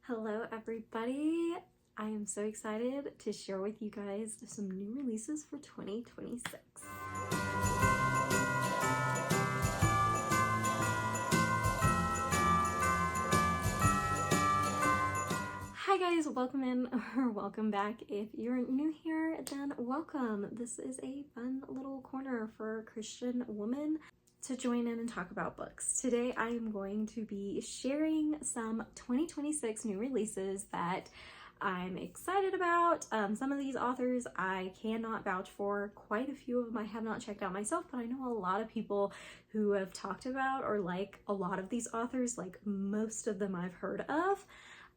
Hello everybody! I am so excited to share with you guys some new releases for 2026. Hi guys, welcome in or welcome back. If you're new here, then welcome. This is a fun little corner for Christian women to join in and talk about books. Today I am going to be sharing some 2026 new releases that I'm excited about. Some of these authors I cannot vouch for. Quite a few of them I have not checked out myself, but I know a lot of people who have talked about or like a lot of these authors, like most of them I've heard of.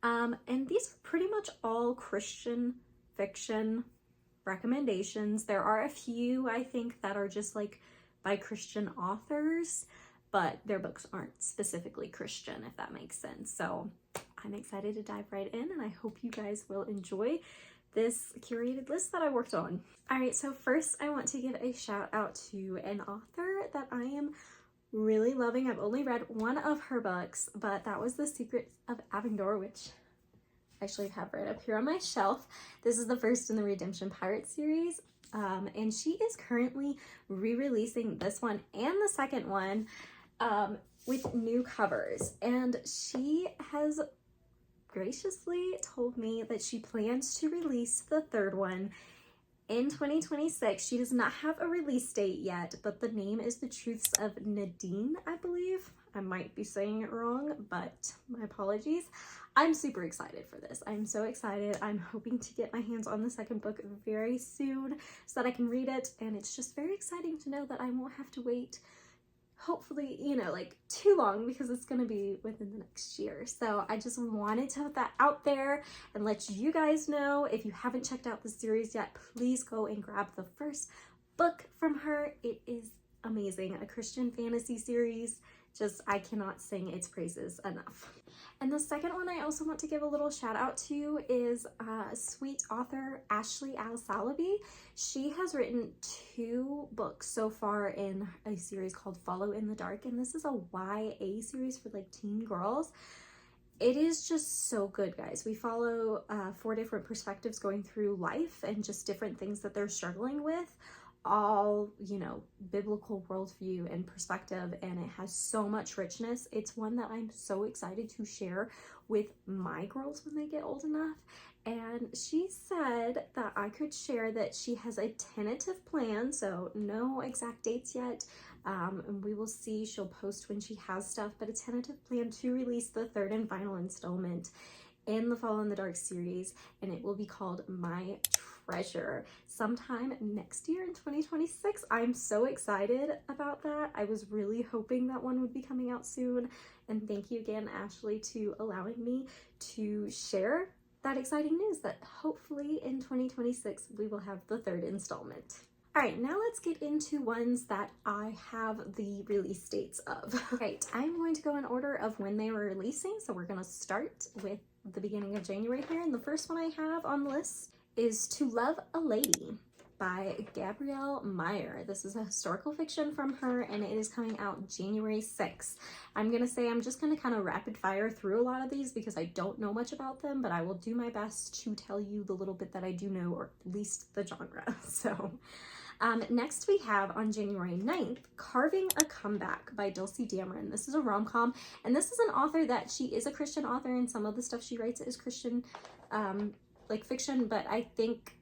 And these are pretty much all Christian fiction recommendations. There are a few I think that are just like by Christian authors, but their books aren't specifically Christian, if that makes sense. So I'm excited to dive right in, and I hope you guys will enjoy this curated list that I worked on. All right, so first I want to give a shout out to an author that I am really loving. I've only read one of her books, but that was The Secrets of Avendor, which I actually have right up here on my shelf. This is the first in the Redemption Pirates series. And she is currently re-releasing this one and the second one with new covers. And she has graciously told me that she plans to release the third one in 2026. She does not have a release date yet, but the name is The Truths of Nadine, I believe. I might be saying it wrong, but my apologies. I'm super excited for this. I'm so excited. I'm hoping to get my hands on the second book very soon so that I can read it, and it's just very exciting to know that I won't have to wait, hopefully, you know, like too long, because it's going to be within the next year. So I just wanted to put that out there and let you guys know. If you haven't checked out the series yet, please go and grab the first book from her. It is amazing. A Christian fantasy series. Just, I cannot sing its praises enough. And the second one I also want to give a little shout out to is sweet author Ashley Al-Salabi. She has written 2 books so far in a series called Follow in the Dark, and this is a YA series for like teen girls. It is just so good, guys. We follow 4 different perspectives going through life and just different things that they're struggling with, all, you know, biblical worldview and perspective, and it has so much richness. It's one that I'm so excited to share with my girls when they get old enough. And she said that I could share that she has a tentative plan, so no exact dates yet, and we will see. She'll post when she has stuff, but a tentative plan to release the 3rd and final installment in the Follow in the Dark series, and it will be called My Treasure sometime next year in 2026. I'm so excited about that. I was really hoping that one would be coming out soon, and thank you again, Ashley, to allowing me to share that exciting news that hopefully in 2026 we will have the 3rd installment. All right, now let's get into ones that I have the release dates of. Right, I'm going to go in order of when they were releasing, so we're gonna start with the beginning of January here, and the first one I have on the list is To Love a Lady by Gabrielle Meyer. This is a historical fiction from her, and it is coming out January 6th. I'm just gonna kind of rapid fire through a lot of these because I don't know much about them, but I will do my best to tell you the little bit that I do know, or at least the genre. So next we have on January 9th, Carving a Comeback by Dulcie Dameron. This is a rom-com, and this is an author that she is a Christian author, and some of the stuff she writes is Christian like fiction, but I think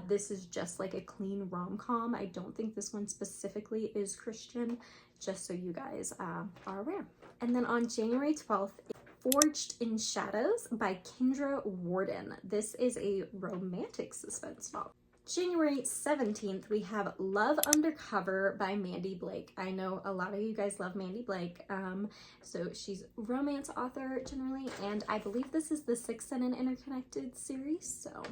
this is just like a clean rom-com. I don't think this one specifically is Christian, just so you guys are aware. And then on January 12th, Forged in Shadows by Kendra Warden. This is a romantic suspense novel. January 17th, we have Love Undercover by Mandy Blake. I know a lot of you guys love Mandy Blake. So she's a romance author generally, and I believe this is the 6th in an interconnected series. So,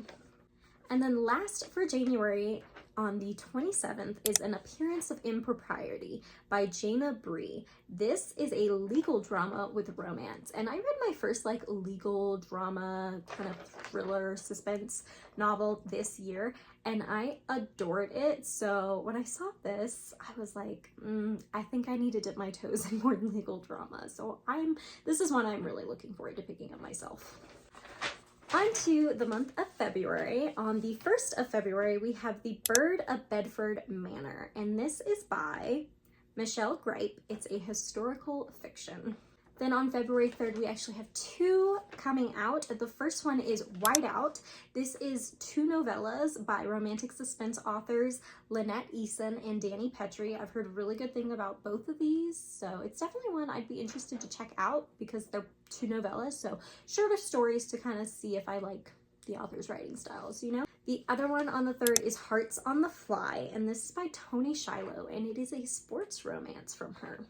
and then last for January, on the 27th, is An Appearance of Impropriety by Jana Bree. This is a legal drama with romance, and I read my first like legal drama kind of thriller suspense novel this year, and I adored it. So when I saw this, I was like, I think I need to dip my toes in more legal drama. So this is one I'm really looking forward to picking up myself. On to the month of February. On the 1st of February, we have The Bird of Bedford Manor, and this is by Michelle Gripe. It's a historical fiction. Then on February 3rd, we actually have 2 coming out. The first one is Whiteout. This is 2 novellas by romantic suspense authors Lynette Eason and Danny Petrie. I've heard a really good thing about both of these, so it's definitely one I'd be interested to check out because they're 2 novellas, so shorter stories to kind of see if I like the author's writing styles, you know? The other one on the 3rd is Hearts on the Fly, and this is by Toni Shiloh, and it is a sports romance from her.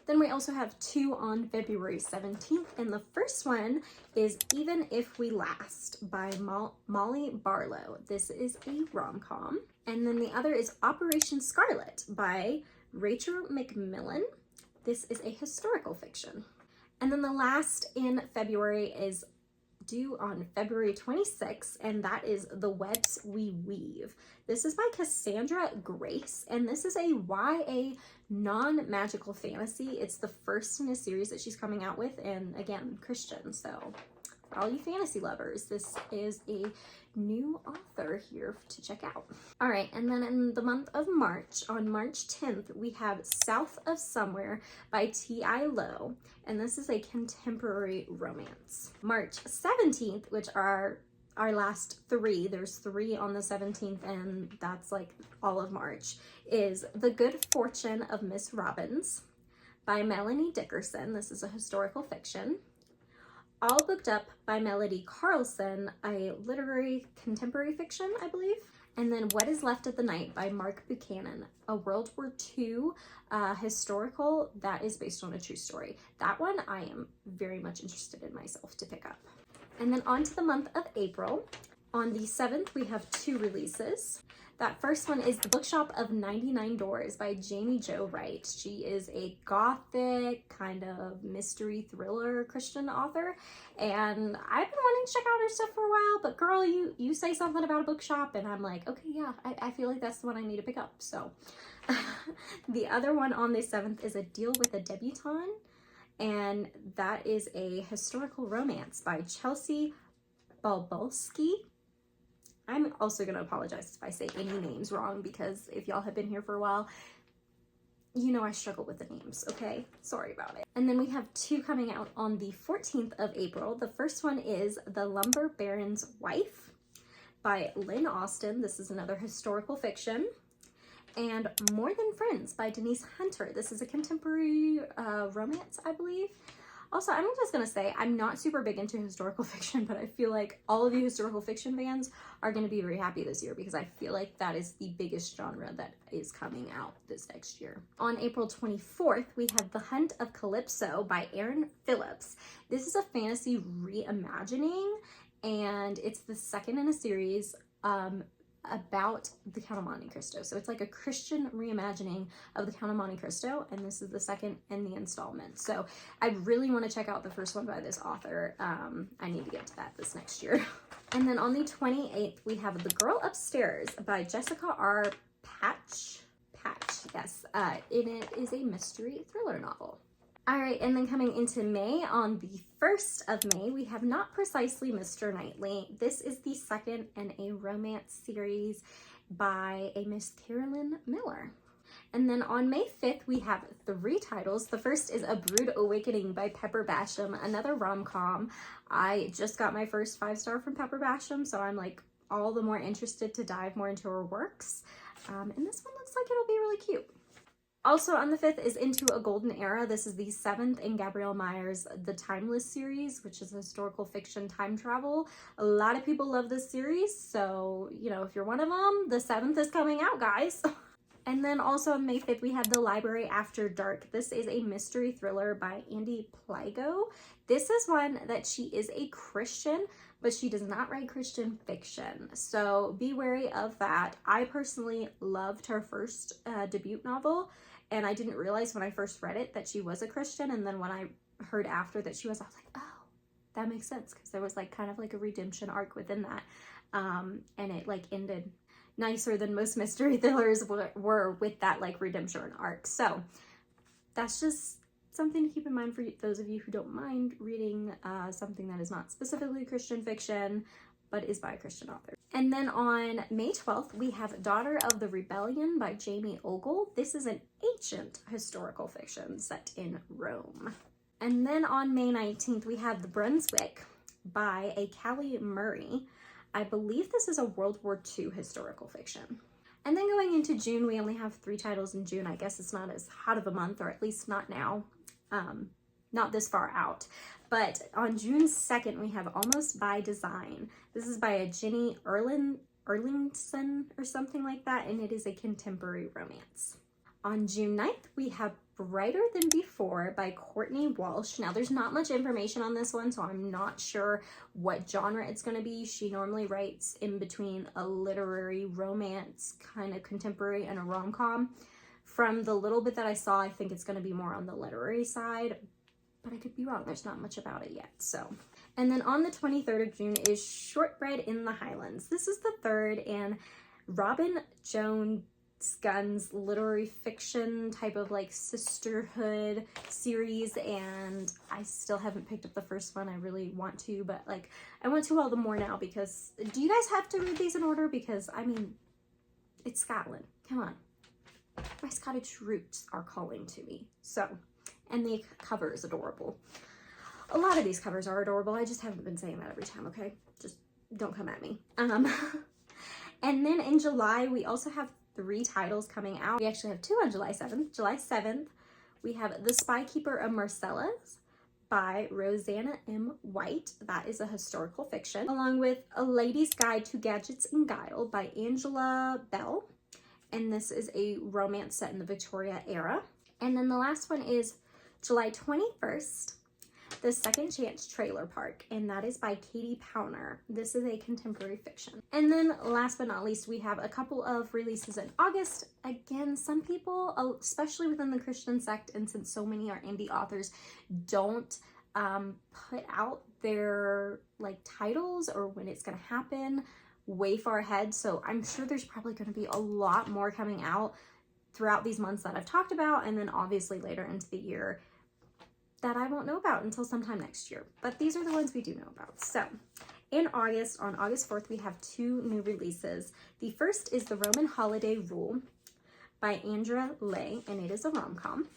Then we also have 2 on February 17th, and the first one is Even If We Last by Molly Barlow. This is a rom-com. And then the other is Operation Scarlet by Rachel McMillan. This is a historical fiction. And then the last in February is due on February 26th, and that is The Webs We Weave. This is by Cassandra Grace, and this is a YA non-magical fantasy. It's the first in a series that she's coming out with, and again, Christian, so for all you fantasy lovers, this is a new author here to check out. All right, and then in the month of March, on March 10th, we have South of Somewhere by T.I. Lowe, and this is a contemporary romance. March 17th, which are our last 3, there's 3 on the 17th, and that's like all of March, is The Good Fortune of Miss Robbins by Melanie Dickerson. This is a historical fiction. All Booked Up by Melody Carlson, a literary contemporary fiction, I believe. And then What Is Left of the Night by Mark Buchanan, a World War II historical that is based on a true story. That one I am very much interested in myself to pick up. And then on to the month of April. On the 7th, we have 2 releases. That first one is The Bookshop of 99 Doors by Jamie Jo Wright. She is a gothic kind of mystery thriller Christian author, and I've been wanting to check out her stuff for a while, but girl, you say something about a bookshop and I'm like, okay, yeah, I feel like that's the one I need to pick up. So the other one on the 7th is A Deal with a Debutante, and that is a historical romance by Chelsea Balbolsky. I'm also going to apologize if I say any names wrong, because if y'all have been here for a while, you know I struggle with the names, okay? Sorry about it. And then we have 2 coming out on the 14th of April. The first one is The Lumber Baron's Wife by Lynn Austin. This is another historical fiction. And More Than Friends by Denise Hunter. This is a contemporary romance, I believe. Also, I'm just gonna say, I'm not super big into historical fiction, but I feel like all of you historical fiction fans are gonna be very happy this year, because I feel like that is the biggest genre that is coming out this next year. On April 24th, we have The Hunt of Calypso by Erin Phillips. This is a fantasy reimagining, and it's the second in a series about the Count of Monte Cristo. So it's like a Christian reimagining of the Count of Monte Cristo, and this is the second in the installment. So I really want to check out the first one by this author. I need to get to that this next year. And then on the 28th, we have The Girl Upstairs by Jessica R. Patch, yes. It is a mystery thriller novel. All right, and then coming into May, on the 1st of May, we have Not Precisely Mr. Knightley. This is the second in a romance series by a Miss Carolyn Miller. And then on May 5th, we have 3 titles. The first is A Brood Awakening by Pepper Basham, another rom-com. I just got my first 5-star from Pepper Basham, so I'm like all the more interested to dive more into her works. And this one looks like it'll be really cute. Also on the 5th is Into a Golden Era. This is the 7th in Gabrielle Meyer's The Timeless series, which is a historical fiction time travel. A lot of people love this series, so, you know, if you're one of them, the 7th is coming out, guys. And then also on May 5th, we have The Library After Dark. This is a mystery thriller by Andy Pligo. This is one that she is a Christian, but she does not write Christian fiction, so be wary of that. I personally loved her first debut novel, and I didn't realize when I first read it that she was a Christian, and then when I heard after that she was, I was like, oh, that makes sense, because there was like kind of like a redemption arc within that, and it like ended nicer than most mystery thrillers were with that like redemption arc. So that's just something to keep in mind for those of you who don't mind reading something that is not specifically Christian fiction, but is by a Christian author. And then on May 12th, we have Daughter of the Rebellion by Jamie Ogle. This is an ancient historical fiction set in Rome. And then on May 19th, we have The Brunswick by a Callie Murray. I believe this is a World War II historical fiction. And then going into June, we only have 3 titles in June. I guess it's not as hot of a month, or at least not now, not this far out. But on June 2nd, we have Almost by Design. This is by a Jenny Erlingson or something like that, and it is a contemporary romance. On June 9th, we have Brighter Than Before by Courtney Walsh. Now, there's not much information on this one, so I'm not sure what genre it's going to be. She normally writes in between a literary romance, kind of contemporary, and a rom-com. From the little bit that I saw, I think it's going to be more on the literary side, but I could be wrong. There's not much about it yet, so. And then on the 23rd of June is Shortbread in the Highlands. This is the third in Robin Jones Gunn's literary fiction type of like sisterhood series, and I still haven't picked up the first one. I really want to, but like I want to all the more now, because do you guys have to read these in order? Because I mean, it's Scotland. Come on. My Scottish roots are calling to me. So, and the cover is adorable. A lot of these covers are adorable. I just haven't been saying that every time, okay? Just don't come at me. And then in July, we also have 3 titles coming out. We actually have 2 on July 7th. July 7th, we have The Spykeeper of Marcellus by Rosanna M. White. That is a historical fiction. Along with A Lady's Guide to Gadgets and Guile by Angela Bell. And this is a romance set in the Victoria era. And then the last one is July 21st, The Second Chance Trailer Park, and that is by Katie Powner. This is a contemporary fiction. And then last but not least, we have a couple of releases in August. Again, some people, especially within the Christian sect, and since so many are indie authors, don't put out their like titles or when it's going to happen way far ahead. So I'm sure there's probably going to be a lot more coming out throughout these months that I've talked about, and then obviously later into the year that I won't know about until sometime next year. But these are the ones we do know about. So in August, on August 4th, we have 2 new releases. The first is The Roman Holiday Rule by Andrea Lay, and it is a rom-com.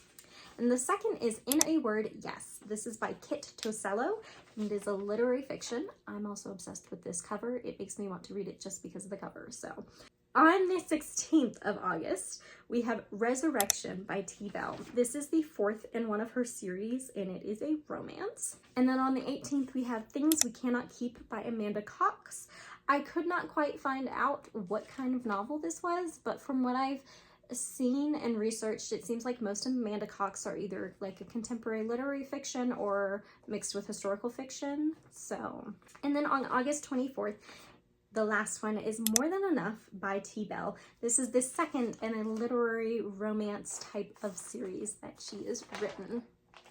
And the second is In a Word, Yes. This is by Kit Tosello, and it is a literary fiction. I'm also obsessed with this cover. It makes me want to read it just because of the cover. So on the 16th of August, we have Resurrection by T. Bell. This is the 4th in one of her series, and it is a romance. And then on the 18th, we have Things We Cannot Keep by Amanda Cox. I could not quite find out what kind of novel this was, but from what I've seen and researched, it seems like most of Amanda Cox are either like a contemporary literary fiction or mixed with historical fiction. So, and then on August 24th, the last one is More Than Enough by T. Bell. This is the second in a literary romance type of series that she has written.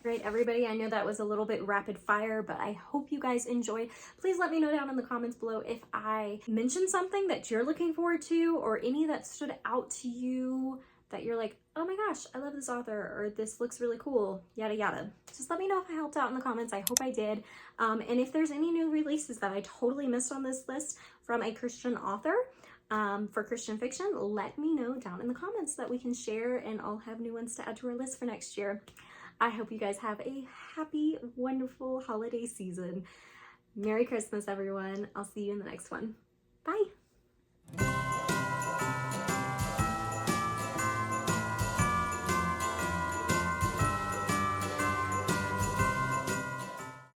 Great, everybody. I know that was a little bit rapid fire, but I hope you guys enjoyed. Please let me know down in the comments below if I mentioned something that you're looking forward to, or any that stood out to you that you're like, oh my gosh, I love this author, or this looks really cool, yada yada. Just let me know if I helped out in the comments. I hope I did. And if there's any new releases that I totally missed on this list from a Christian author for Christian fiction, let me know down in the comments so that we can share, and I'll have new ones to add to our list for next year. I hope you guys have a happy, wonderful holiday season. Merry Christmas, everyone. I'll see you in the next one.